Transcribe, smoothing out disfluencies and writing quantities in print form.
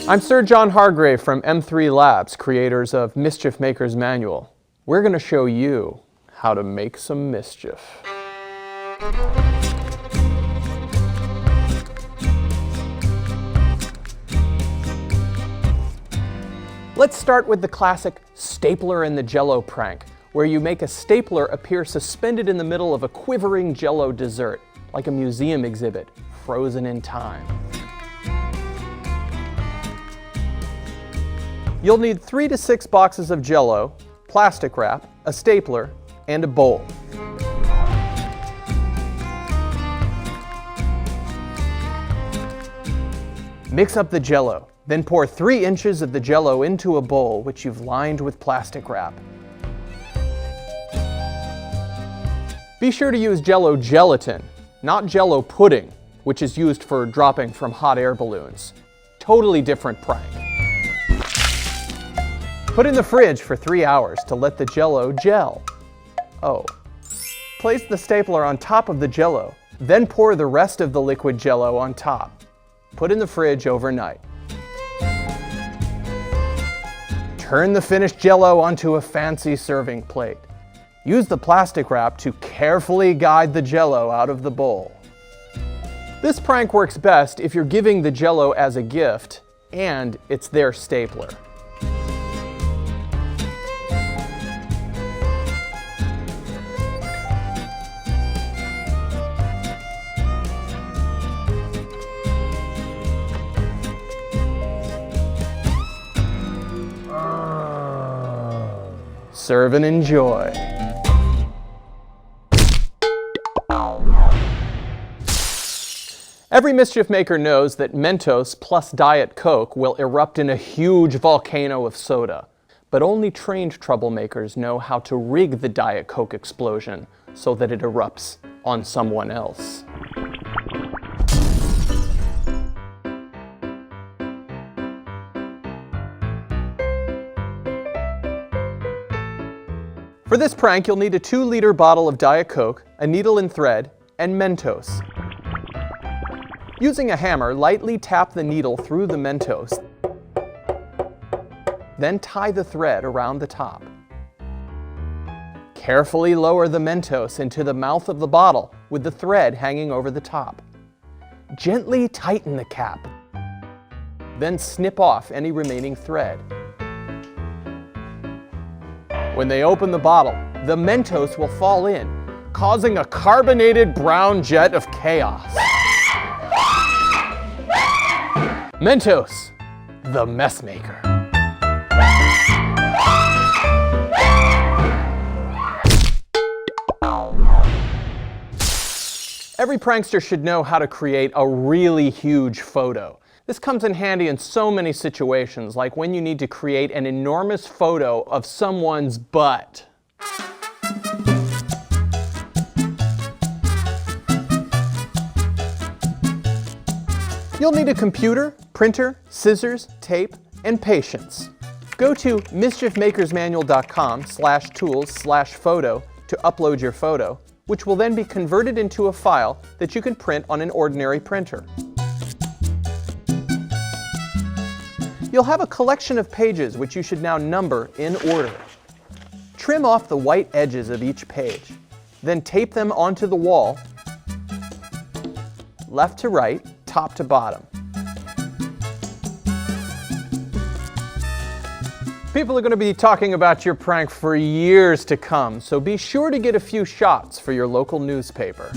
I'm Sir John Hargrave from M3 Labs, creators of Mischief Maker's Manual. We're going to show you how to make some mischief. Let's start with the classic stapler and the Jell-O prank, where you make a stapler appear suspended in the middle of a quivering Jell-O dessert, like a museum exhibit, frozen in time. You'll need 3 to 6 boxes of Jell-O, plastic wrap, a stapler, and a bowl. Mix up the Jell-O, then pour 3 inches of the Jell-O into a bowl which you've lined with plastic wrap. Be sure to use Jell-O gelatin, not Jell-O pudding, which is used for dropping from hot air balloons. Totally different prank. Put in the fridge for 3 hours to let the Jell-O gel. Oh. Place the stapler on top of the Jell-O, then pour the rest of the liquid Jell-O on top. Put in the fridge overnight. Turn the finished Jell-O onto a fancy serving plate. Use the plastic wrap to carefully guide the Jell-O out of the bowl. This prank works best if you're giving the Jell-O as a gift and it's their stapler. Serve and enjoy. Every mischief maker knows that Mentos plus Diet Coke will erupt in a huge volcano of soda. But only trained troublemakers know how to rig the Diet Coke explosion so that it erupts on someone else. For this prank, you'll need a 2-liter bottle of Diet Coke, a needle and thread, and Mentos. Using a hammer, lightly tap the needle through the Mentos, then tie the thread around the top. Carefully lower the Mentos into the mouth of the bottle with the thread hanging over the top. Gently tighten the cap, then snip off any remaining thread. When they open the bottle, the Mentos will fall in, causing a carbonated brown jet of chaos. Mentos, the mess maker. Every prankster should know how to create a really huge photo. This comes in handy in so many situations, like when you need to create an enormous photo of someone's butt. You'll need a computer, printer, scissors, tape, and patience. Go to mischiefmakersmanual.com/tools/photo to upload your photo, which will then be converted into a file that you can print on an ordinary printer. You'll have a collection of pages which you should now number in order. Trim off the white edges of each page, then tape them onto the wall, left to right, top to bottom. People are going to be talking about your prank for years to come, so be sure to get a few shots for your local newspaper.